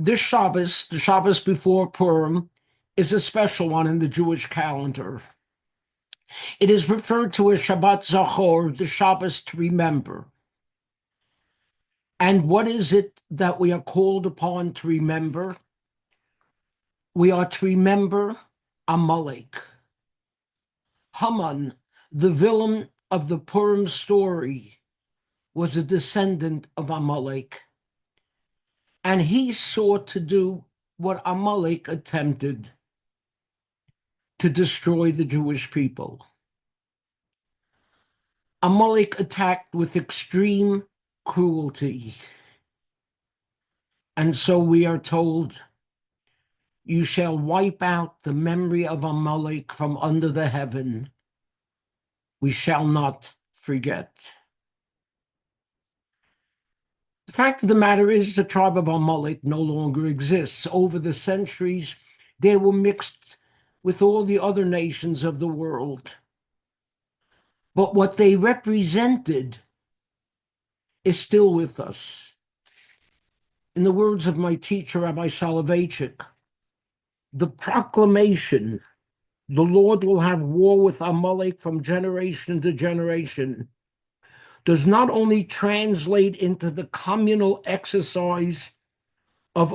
This Shabbos, the Shabbos before Purim, is a special one in the Jewish calendar. It is referred to as Shabbat Zachor, the Shabbos to remember. And what is it that we are called upon to remember? We are to remember Amalek. Haman, the villain of the Purim story, was a descendant of Amalek. And he sought to do what Amalek attempted, to destroy the Jewish people. Amalek attacked with extreme cruelty. And so we are told, you shall wipe out the memory of Amalek from under the heaven. We shall not forget. The fact of the matter is the tribe of Amalek no longer exists. Over the centuries, they were mixed with all the other nations of the world. But what they represented is still with us. In the words of my teacher, Rabbi Soloveitchik, the proclamation, the Lord will have war with Amalek from generation to generation, does not only translate into the communal exercise of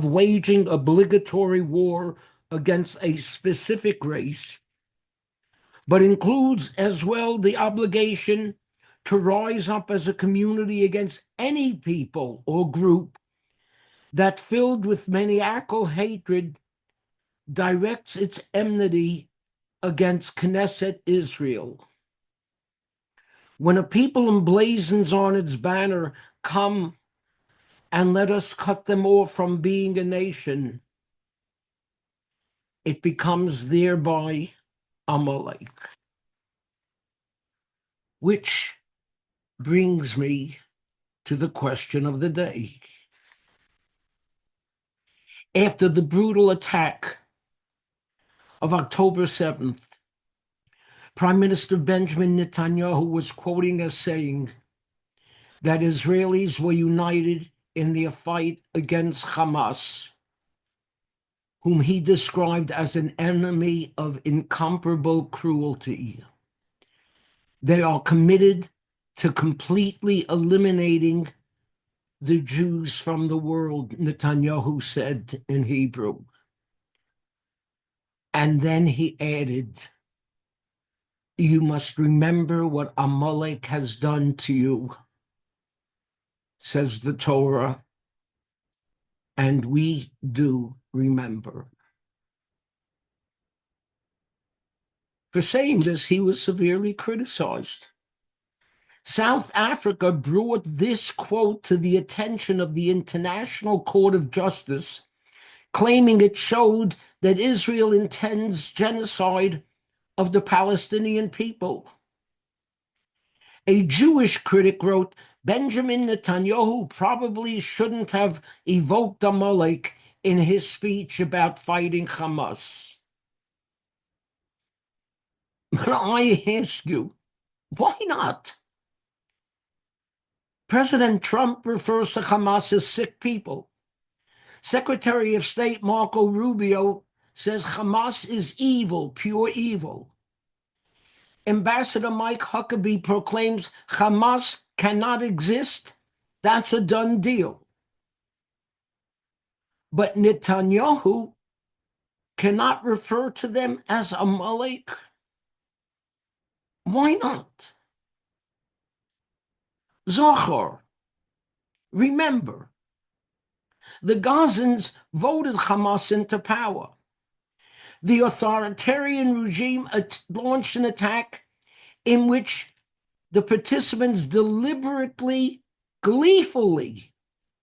waging obligatory war against a specific race, but includes as well the obligation to rise up as a community against any people or group that, filled with maniacal hatred, directs its enmity against Knesset Israel. When a people emblazons on its banner, "Come and let us cut them off from being a nation," it becomes thereby Amalek. Which brings me to the question of the day. After the brutal attack of October 7th, Prime Minister Benjamin Netanyahu was quoting as saying that Israelis were united in their fight against Hamas, whom he described as an enemy of incomparable cruelty. They are committed to completely eliminating the Jews from the world, Netanyahu said in Hebrew. And then he added, you must remember what Amalek has done to you, says the Torah, and we do remember. For saying this, he was severely criticized. South Africa brought this quote to the attention of the International Court of Justice, claiming it showed that Israel intends genocide of the Palestinian people. A Jewish critic wrote, Benjamin Netanyahu probably shouldn't have evoked Amalek in his speech about fighting Hamas. But I ask you, why not? President Trump refers to Hamas as sick people. Secretary of State Marco Rubio says Hamas is evil, pure evil. Ambassador Mike Huckabee proclaims Hamas cannot exist. That's a done deal. But Netanyahu cannot refer to them as Amalek. Why not? Zachor, remember, the Gazans voted Hamas into power. The authoritarian regime launched an attack in which the participants deliberately, gleefully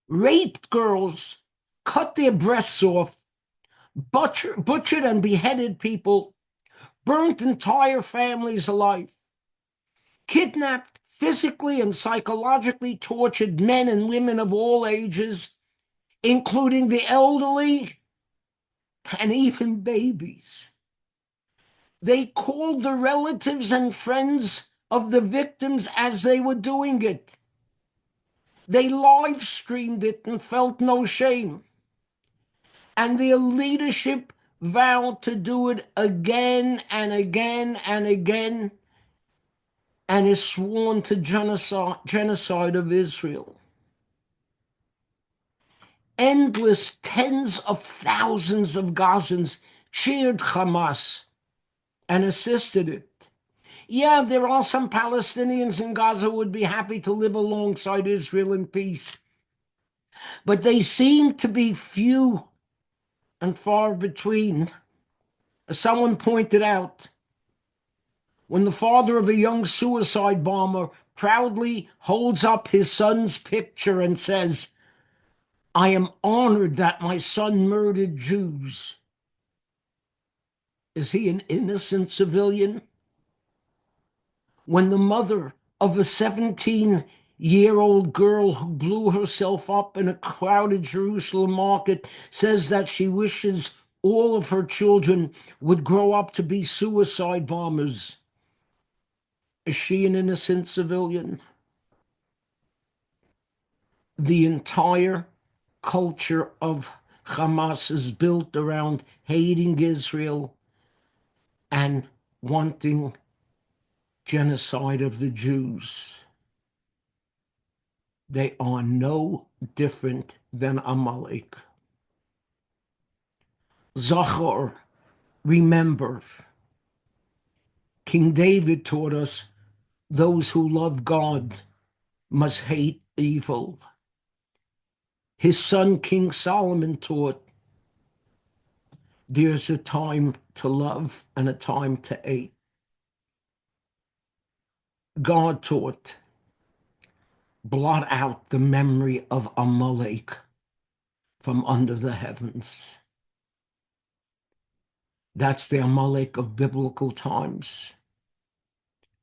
raped girls, cut their breasts off, butchered and beheaded people, burnt entire families alive, kidnapped, physically and psychologically tortured men and women of all ages, including the elderly and even babies. They called the relatives and friends of the victims as they were doing it. They live streamed it and felt no shame. And their leadership vowed to do it again and again and again, and is sworn to genocide of Israel. Endless tens of thousands of Gazans cheered Hamas and assisted it. Yeah, there are some Palestinians in Gaza who would be happy to live alongside Israel in peace, but they seem to be few and far between. As someone pointed out, when the father of a young suicide bomber proudly holds up his son's picture and says, "I am honored that my son murdered Jews," is he an innocent civilian? When the mother of a 17-year-old girl who blew herself up in a crowded Jerusalem market says that she wishes all of her children would grow up to be suicide bombers, is she an innocent civilian? The entire culture of Hamas is built around hating Israel and wanting genocide of the Jews. They are no different than Amalek. Zachor, remember. King David taught us those who love God must hate evil. His son King Solomon taught there's a time to love and a time to hate. God taught, blot out the memory of Amalek from under the heavens. That's the Amalek of biblical times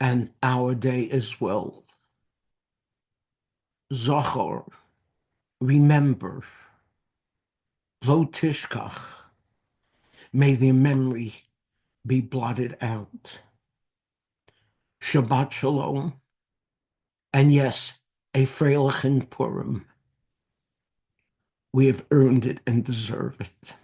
and our day as well. Zachor, remember. Lo tishkach, may their memory be blotted out. Shabbat shalom, and yes, a Freilichen Purim. We have earned it and deserve it.